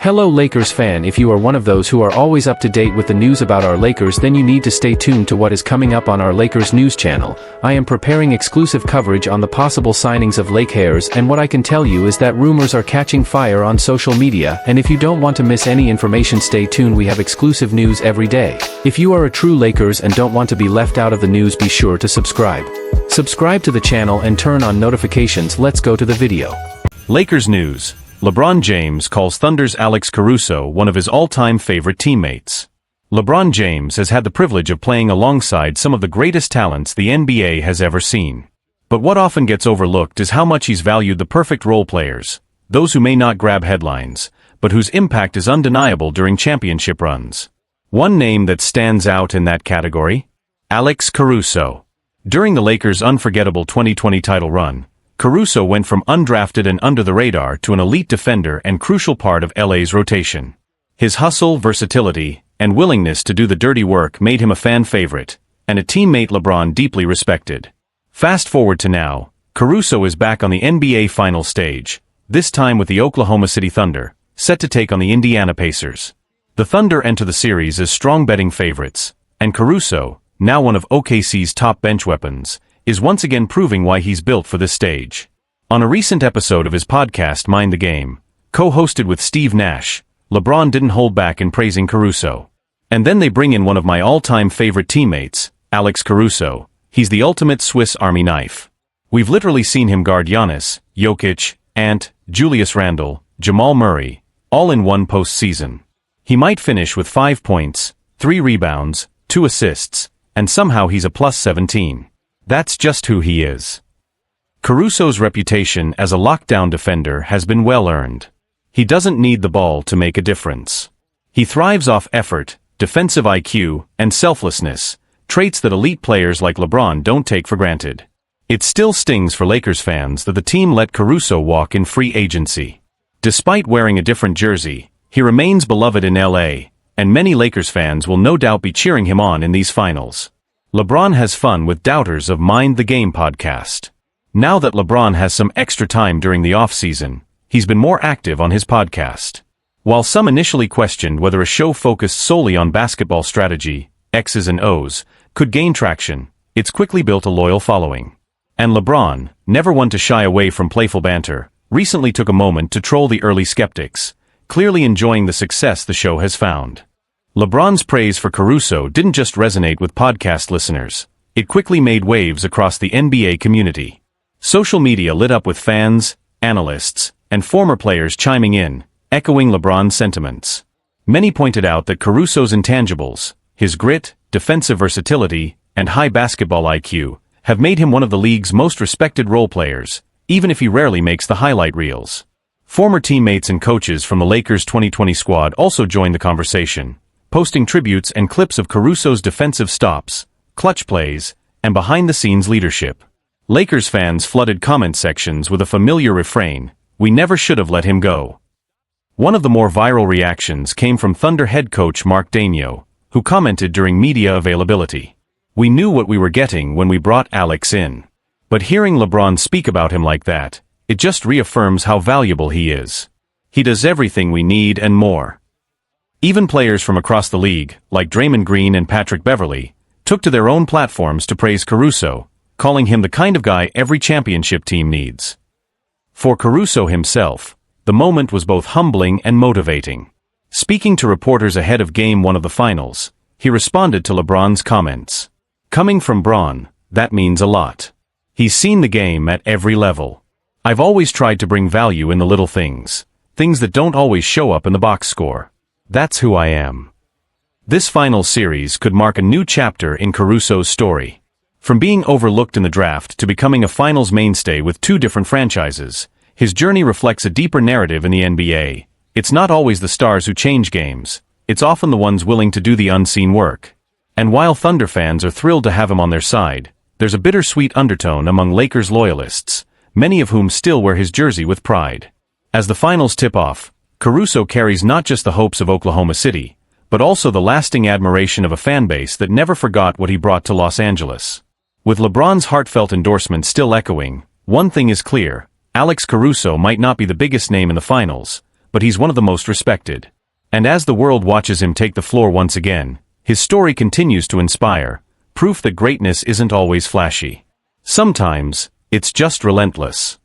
Hello Lakers fan, if you are one of those who are always up to date with the news about our Lakers, then you need to stay tuned to what is coming up on our Lakers news channel. I am preparing exclusive coverage on the possible signings of Lakers, and what I can tell you is that rumors are catching fire on social media, and if you don't want to miss any information, stay tuned. We have exclusive news every day. If you are a true Lakers and don't want to be left out of the news, be sure to subscribe. Subscribe to the channel and turn on notifications. Let's go to the video. Lakers news. LeBron James calls Thunder's Alex Caruso one of his all-time favorite teammates. LeBron James has had the privilege of playing alongside some of the greatest talents the NBA has ever seen. But what often gets overlooked is how much he's valued the perfect role players, those who may not grab headlines, but whose impact is undeniable during championship runs. One name that stands out in that category? Alex Caruso. During the Lakers' unforgettable 2020 title run, Caruso went from undrafted and under the radar to an elite defender and crucial part of LA's rotation. His hustle, versatility, and willingness to do the dirty work made him a fan favorite, and a teammate LeBron deeply respected. Fast forward to now, Caruso is back on the NBA Finals stage, this time with the Oklahoma City Thunder, set to take on the Indiana Pacers. The Thunder enter the series as strong betting favorites, and Caruso, now one of OKC's top bench weapons, is once again proving why he's built for this stage. On a recent episode of his podcast Mind the Game, co-hosted with Steve Nash, LeBron didn't hold back in praising Caruso. And then they bring in one of my all-time favorite teammates, Alex Caruso. He's the ultimate Swiss Army knife. We've literally seen him guard Giannis, Jokic, Ant, Julius Randle, Jamal Murray, all in one postseason. He might finish with 5 points, 3 rebounds, 2 assists, and somehow he's a plus 17. That's just who he is. Caruso's reputation as a lockdown defender has been well earned. He doesn't need the ball to make a difference. He thrives off effort, defensive IQ, and selflessness, traits that elite players like LeBron don't take for granted. It still stings for Lakers fans that the team let Caruso walk in free agency. Despite wearing a different jersey, he remains beloved in LA, and many Lakers fans will no doubt be cheering him on in these finals. LeBron has fun with doubters of Mind the Game podcast. Now that LeBron has some extra time during the off-season, he's been more active on his podcast. While some initially questioned whether a show focused solely on basketball strategy, X's and O's, could gain traction, it's quickly built a loyal following. And LeBron, never one to shy away from playful banter, recently took a moment to troll the early skeptics, clearly enjoying the success the show has found. LeBron's praise for Caruso didn't just resonate with podcast listeners, it quickly made waves across the NBA community. Social media lit up with fans, analysts, and former players chiming in, echoing LeBron's sentiments. Many pointed out that Caruso's intangibles, his grit, defensive versatility, and high basketball IQ, have made him one of the league's most respected role players, even if he rarely makes the highlight reels. Former teammates and coaches from the Lakers' 2020 squad also joined the conversation, posting tributes and clips of Caruso's defensive stops, clutch plays, and behind-the-scenes leadership. Lakers fans flooded comment sections with a familiar refrain, "We never should have let him go." One of the more viral reactions came from Thunder head coach Mark Daigneault, who commented during media availability, "We knew what we were getting when we brought Alex in. But hearing LeBron speak about him like that, it just reaffirms how valuable he is. He does everything we need and more." Even players from across the league, like Draymond Green and Patrick Beverley, took to their own platforms to praise Caruso, calling him the kind of guy every championship team needs. For Caruso himself, the moment was both humbling and motivating. Speaking to reporters ahead of Game 1 of the Finals, he responded to LeBron's comments. "Coming from Bron, that means a lot. He's seen the game at every level. I've always tried to bring value in the little things that don't always show up in the box score. That's who I am." This final series could mark a new chapter in Caruso's story. From being overlooked in the draft to becoming a finals mainstay with 2 different franchises, his journey reflects a deeper narrative in the NBA. It's not always the stars who change games, it's often the ones willing to do the unseen work. And while Thunder fans are thrilled to have him on their side, there's a bittersweet undertone among Lakers loyalists, many of whom still wear his jersey with pride. As the finals tip off, Caruso carries not just the hopes of Oklahoma City, but also the lasting admiration of a fan base that never forgot what he brought to Los Angeles. With LeBron's heartfelt endorsement still echoing, one thing is clear, Alex Caruso might not be the biggest name in the finals, but he's one of the most respected. And as the world watches him take the floor once again, his story continues to inspire, proof that greatness isn't always flashy. Sometimes, it's just relentless.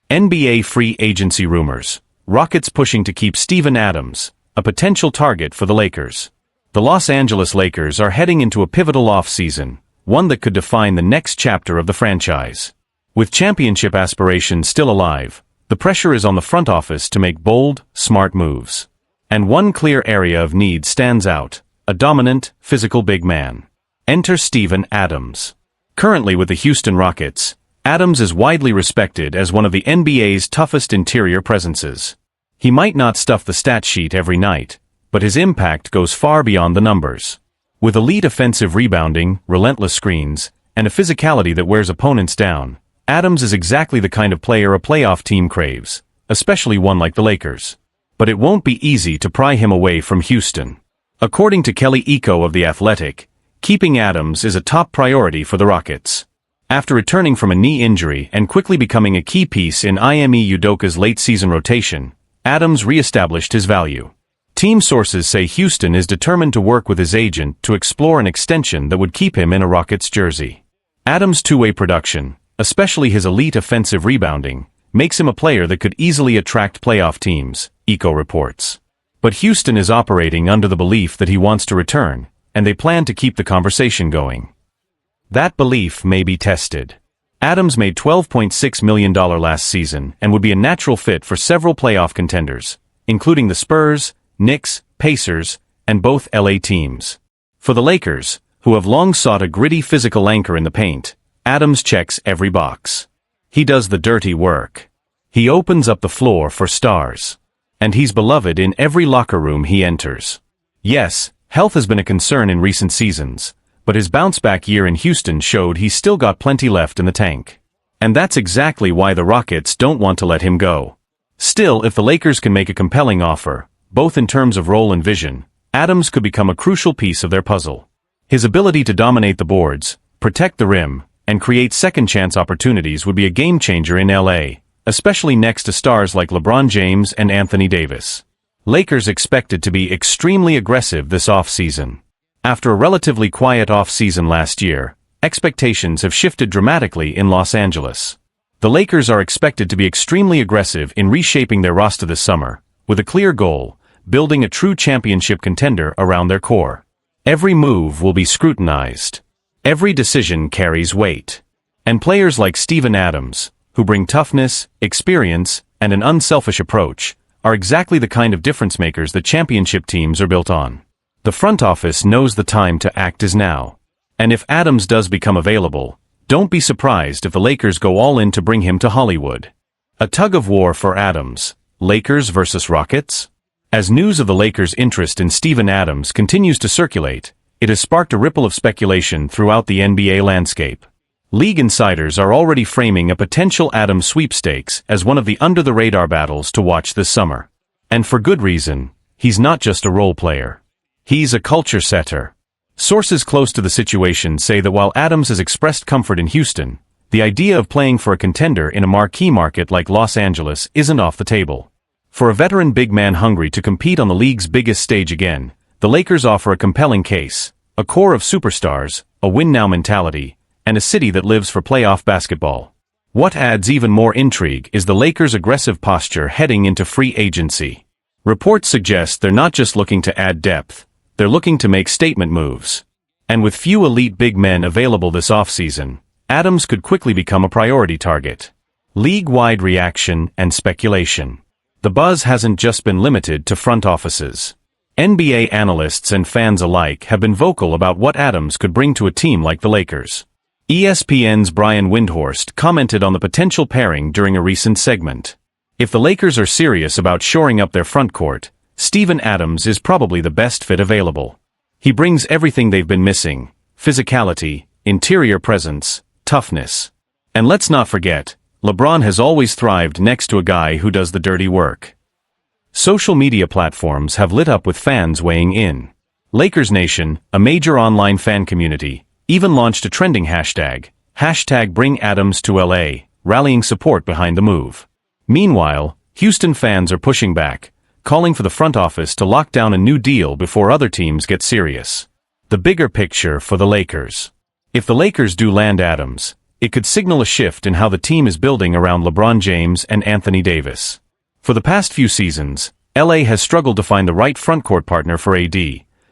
NBA free agency rumors. Rockets pushing to keep Steven Adams, a potential target for the Lakers. The Los Angeles Lakers are heading into a pivotal offseason, one that could define the next chapter of the franchise. With championship aspirations still alive, the pressure is on the front office to make bold, smart moves. And one clear area of need stands out: a dominant, physical big man. Enter Steven Adams. Currently with the Houston Rockets, Adams is widely respected as one of the NBA's toughest interior presences. He might not stuff the stat sheet every night, but his impact goes far beyond the numbers. With elite offensive rebounding, relentless screens, and a physicality that wears opponents down, Adams is exactly the kind of player a playoff team craves, especially one like the Lakers. But it won't be easy to pry him away from Houston. According to Kelly Iko of The Athletic, keeping Adams is a top priority for the Rockets. After returning from a knee injury and quickly becoming a key piece in Ime Udoka's late-season rotation, Adams re-established his value. Team sources say Houston is determined to work with his agent to explore an extension that would keep him in a Rockets jersey. Adams' two-way production, especially his elite offensive rebounding, makes him a player that could easily attract playoff teams, Iko reports. But Houston is operating under the belief that he wants to return, and they plan to keep the conversation going. That belief may be tested. Adams made $12.6 million last season and would be a natural fit for several playoff contenders, including the Spurs, Knicks, Pacers, and both LA teams. For the Lakers, who have long sought a gritty physical anchor in the paint, Adams checks every box. He does the dirty work. He opens up the floor for stars. And he's beloved in every locker room he enters. Yes, health has been a concern in recent seasons, but his bounce-back year in Houston showed he's still got plenty left in the tank. And that's exactly why the Rockets don't want to let him go. Still, if the Lakers can make a compelling offer, both in terms of role and vision, Adams could become a crucial piece of their puzzle. His ability to dominate the boards, protect the rim, and create second-chance opportunities would be a game-changer in LA, especially next to stars like LeBron James and Anthony Davis. Lakers expected to be extremely aggressive this offseason. After a relatively quiet offseason last year, expectations have shifted dramatically in Los Angeles. The Lakers are expected to be extremely aggressive in reshaping their roster this summer, with a clear goal: building a true championship contender around their core. Every move will be scrutinized. Every decision carries weight. And players like Steven Adams, who bring toughness, experience, and an unselfish approach, are exactly the kind of difference makers that championship teams are built on. The front office knows the time to act is now. And if Adams does become available, don't be surprised if the Lakers go all in to bring him to Hollywood. A tug-of-war for Adams, Lakers versus Rockets? As news of the Lakers' interest in Steven Adams continues to circulate, it has sparked a ripple of speculation throughout the NBA landscape. League insiders are already framing a potential Adams sweepstakes as one of the under-the-radar battles to watch this summer. And for good reason. He's not just a role player. He's a culture setter. Sources close to the situation say that while Adams has expressed comfort in Houston, the idea of playing for a contender in a marquee market like Los Angeles isn't off the table. For a veteran big man hungry to compete on the league's biggest stage again, the Lakers offer a compelling case: a core of superstars, a win-now mentality, and a city that lives for playoff basketball. What adds even more intrigue is the Lakers' aggressive posture heading into free agency. Reports suggest they're not just looking to add depth, they're looking to make statement moves. And with few elite big men available this offseason, Adams could quickly become a priority target. League-wide reaction and speculation. The buzz hasn't just been limited to front offices. NBA analysts and fans alike have been vocal about what Adams could bring to a team like the Lakers. ESPN's Brian Windhorst commented on the potential pairing during a recent segment. If the Lakers are serious about shoring up their front court, Steven Adams is probably the best fit available. He brings everything they've been missing: physicality, interior presence, toughness. And let's not forget, LeBron has always thrived next to a guy who does the dirty work. Social media platforms have lit up with fans weighing in. LakersNation, a major online fan community, even launched a trending hashtag #BringAdamsToLA, rallying support behind the move. Meanwhile, Houston fans are pushing back, calling for the front office to lock down a new deal before other teams get serious. The bigger picture for the Lakers. If the Lakers do land Adams, it could signal a shift in how the team is building around LeBron James and Anthony Davis. For the past few seasons, LA has struggled to find the right frontcourt partner for AD,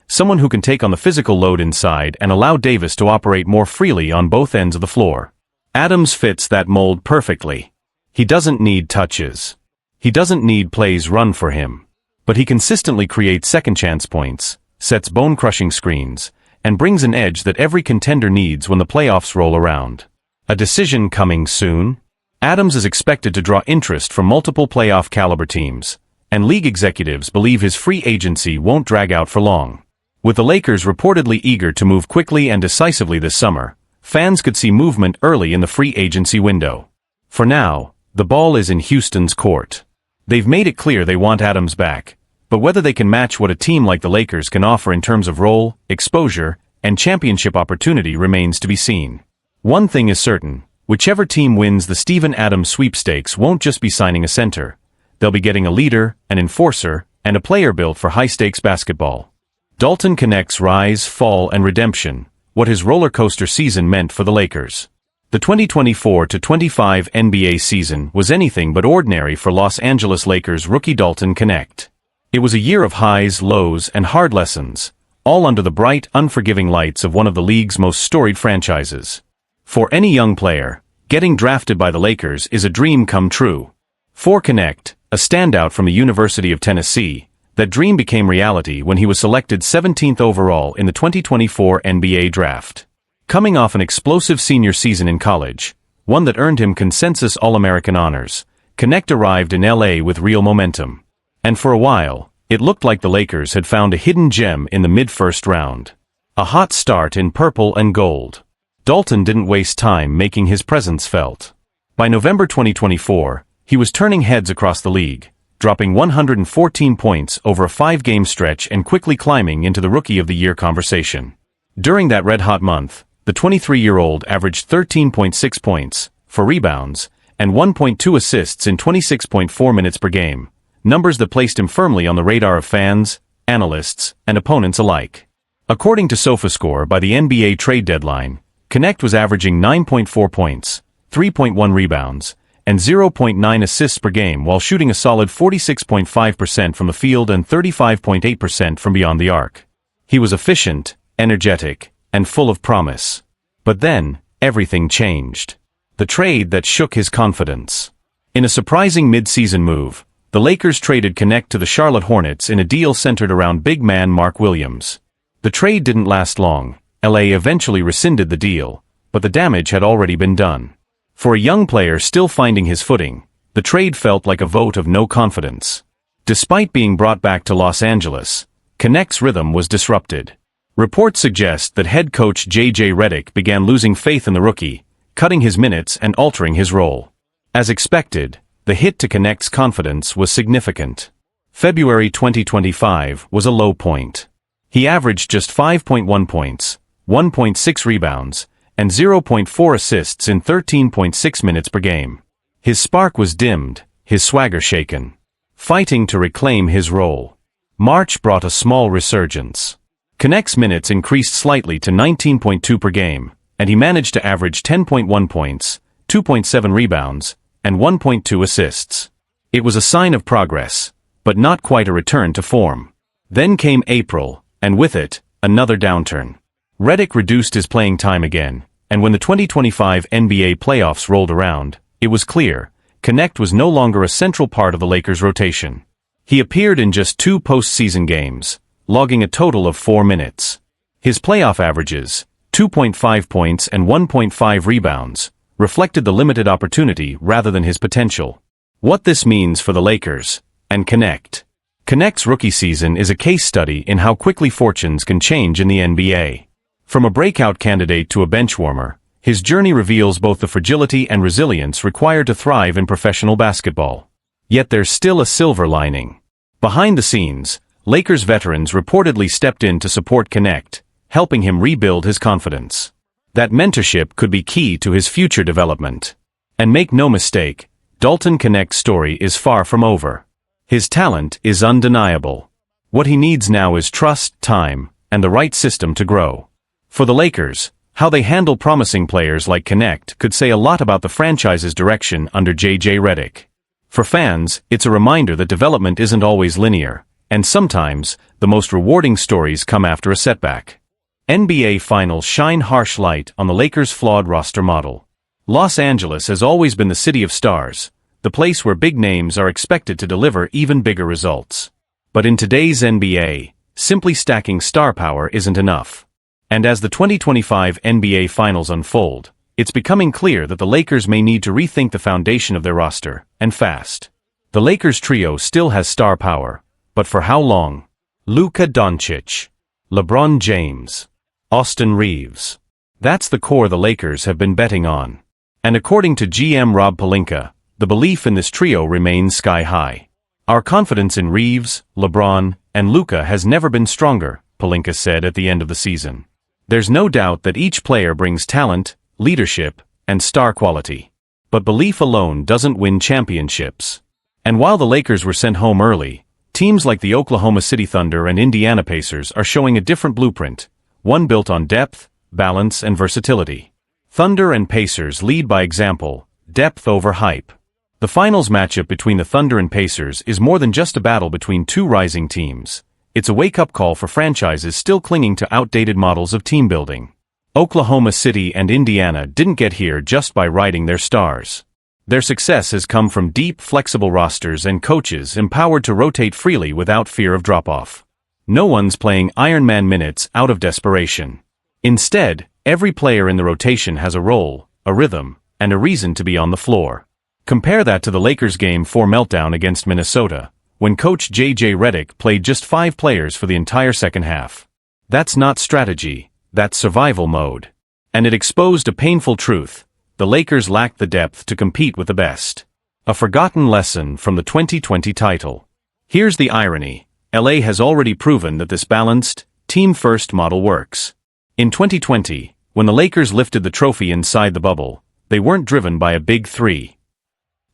someone who can take on the physical load inside and allow Davis to operate more freely on both ends of the floor. Adams fits that mold perfectly. He doesn't need touches. He doesn't need plays run for him. But he consistently creates second-chance points, sets bone-crushing screens, and brings an edge that every contender needs when the playoffs roll around. A decision coming soon? Adams is expected to draw interest from multiple playoff-caliber teams, and league executives believe his free agency won't drag out for long. With the Lakers reportedly eager to move quickly and decisively this summer, fans could see movement early in the free agency window. For now, the ball is in Houston's court. They've made it clear they want Adams back, but whether they can match what a team like the Lakers can offer in terms of role, exposure, and championship opportunity remains to be seen. One thing is certain, whichever team wins the Steven Adams sweepstakes won't just be signing a center. They'll be getting a leader, an enforcer, and a player built for high-stakes basketball. Dalton Knecht's rise, fall, and redemption, what his roller coaster season meant for the Lakers. The 2024-25 NBA season was anything but ordinary for Los Angeles Lakers rookie Dalton Knecht. It was a year of highs, lows, and hard lessons, all under the bright, unforgiving lights of one of the league's most storied franchises. For any young player, getting drafted by the Lakers is a dream come true. For Knecht, a standout from the University of Tennessee, that dream became reality when he was selected 17th overall in the 2024 NBA draft. Coming off an explosive senior season in college, one that earned him consensus All-American honors, Knecht arrived in LA with real momentum. And for a while, it looked like the Lakers had found a hidden gem in the mid-first round. A hot start in purple and gold. Dalton didn't waste time making his presence felt. By November 2024, he was turning heads across the league, dropping 114 points over a 5-game stretch and quickly climbing into the Rookie of the Year conversation. During that red-hot month, the 23-year-old averaged 13.6 points, 4 rebounds, and 1.2 assists in 26.4 minutes per game, numbers that placed him firmly on the radar of fans, analysts, and opponents alike. According to SofaScore by the NBA trade deadline, Knecht was averaging 9.4 points, 3.1 rebounds, and 0.9 assists per game while shooting a solid 46.5% from the field and 35.8% from beyond the arc. He was efficient, energetic, and full of promise. But then, everything changed. The trade that shook his confidence. In a surprising mid-season move, the Lakers traded Knecht to the Charlotte Hornets in a deal centered around big man Mark Williams. The trade didn't last long. LA eventually rescinded the deal, but the damage had already been done. For a young player still finding his footing, the trade felt like a vote of no confidence. Despite being brought back to Los Angeles, Knecht's rhythm was disrupted. Reports suggest that head coach J.J. Redick began losing faith in the rookie, cutting his minutes and altering his role. As expected, the hit to Knecht's confidence was significant. February 2025 was a low point. He averaged just 5.1 points, 1.6 rebounds, and 0.4 assists in 13.6 minutes per game. His spark was dimmed, his swagger shaken. Fighting to reclaim his role. March brought a small resurgence. Knecht's minutes increased slightly to 19.2 per game, and he managed to average 10.1 points, 2.7 rebounds, and 1.2 assists. It was a sign of progress, but not quite a return to form. Then came April, and with it, another downturn. Redick reduced his playing time again, and when the 2025 NBA playoffs rolled around, it was clear, Knecht was no longer a central part of the Lakers' rotation. He appeared in just 2 postseason games, logging a total of 4 minutes. His playoff averages, 2.5 points and 1.5 rebounds, reflected the limited opportunity rather than his potential. What this means for the Lakers, and Knecht. Knecht's rookie season is a case study in how quickly fortunes can change in the NBA. From a breakout candidate to a benchwarmer, his journey reveals both the fragility and resilience required to thrive in professional basketball. Yet there's still a silver lining. Behind the scenes, Lakers veterans reportedly stepped in to support Knecht, helping him rebuild his confidence. That mentorship could be key to his future development. And make no mistake, Dalton Knecht's story is far from over. His talent is undeniable. What he needs now is trust, time, and the right system to grow. For the Lakers, how they handle promising players like Knecht could say a lot about the franchise's direction under J.J. Redick. For fans, it's a reminder that development isn't always linear, and sometimes, the most rewarding stories come after a setback. NBA Finals shine harsh light on the Lakers' flawed roster model. Los Angeles has always been the city of stars, the place where big names are expected to deliver even bigger results. But in today's NBA, simply stacking star power isn't enough. And as the 2025 NBA Finals unfold, it's becoming clear that the Lakers may need to rethink the foundation of their roster, and fast. The Lakers trio still has star power, but for how long? Luka Doncic, LeBron James, Austin Reeves. That's the core the Lakers have been betting on. And according to GM Rob Pelinka, the belief in this trio remains sky high. Our confidence in Reeves, LeBron, and Luka has never been stronger, Pelinka said at the end of the season. There's no doubt that each player brings talent, leadership, and star quality. But belief alone doesn't win championships. And while the Lakers were sent home early, teams like the Oklahoma City Thunder and Indiana Pacers are showing a different blueprint, one built on depth, balance, and versatility. Thunder and Pacers lead by example, depth over hype. The finals matchup between the Thunder and Pacers is more than just a battle between two rising teams. It's a wake-up call for franchises still clinging to outdated models of team building. Oklahoma City and Indiana didn't get here just by riding their stars. Their success has come from deep, flexible rosters and coaches empowered to rotate freely without fear of drop-off. No one's playing Ironman minutes out of desperation. Instead, every player in the rotation has a role, a rhythm, and a reason to be on the floor. Compare that to the Lakers' Game 4 meltdown against Minnesota, when coach J.J. Redick played just 5 players for the entire second half. That's not strategy, that's survival mode. And it exposed a painful truth: the Lakers lacked the depth to compete with the best. A forgotten lesson from the 2020 title. Here's the irony: LA has already proven that this balanced, team-first model works. In 2020, when the Lakers lifted the trophy inside the bubble, they weren't driven by a big three.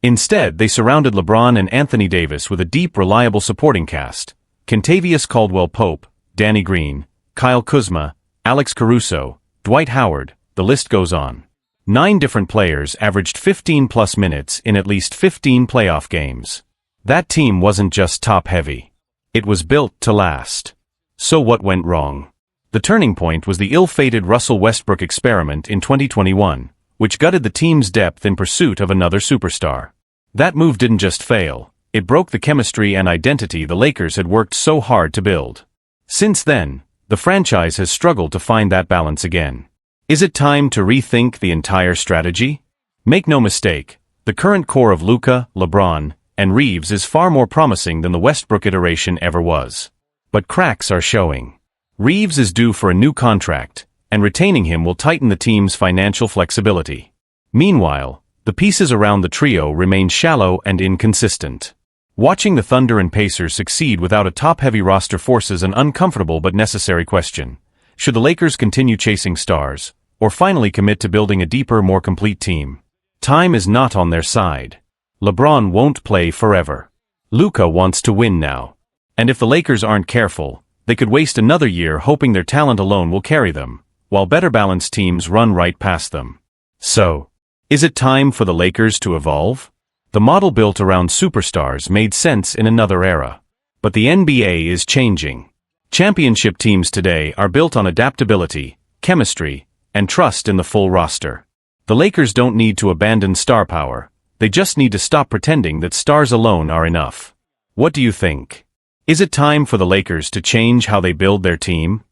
Instead, they surrounded LeBron and Anthony Davis with a deep, reliable supporting cast: Kentavious Caldwell-Pope, Danny Green, Kyle Kuzma, Alex Caruso, Dwight Howard, the list goes on. 9 different players averaged 15-plus minutes in at least 15 playoff games. That team wasn't just top-heavy. It was built to last. So what went wrong? The turning point was the ill-fated Russell Westbrook experiment in 2021, which gutted the team's depth in pursuit of another superstar. That move didn't just fail, it broke the chemistry and identity the Lakers had worked so hard to build. Since then, the franchise has struggled to find that balance again. Is it time to rethink the entire strategy? Make no mistake, the current core of Luka, LeBron, and Reeves is far more promising than the Westbrook iteration ever was. But cracks are showing. Reeves is due for a new contract, and retaining him will tighten the team's financial flexibility. Meanwhile, the pieces around the trio remain shallow and inconsistent. Watching the Thunder and Pacers succeed without a top-heavy roster forces an uncomfortable but necessary question. Should the Lakers continue chasing stars, or finally commit to building a deeper, more complete team? Time is not on their side. LeBron won't play forever. Luka wants to win now. And if the Lakers aren't careful, they could waste another year hoping their talent alone will carry them, while better balanced teams run right past them. So, is it time for the Lakers to evolve? The model built around superstars made sense in another era. But the NBA is changing. Championship teams today are built on adaptability, chemistry, and trust in the full roster. The Lakers don't need to abandon star power, they just need to stop pretending that stars alone are enough. What do you think? Is it time for the Lakers to change how they build their team?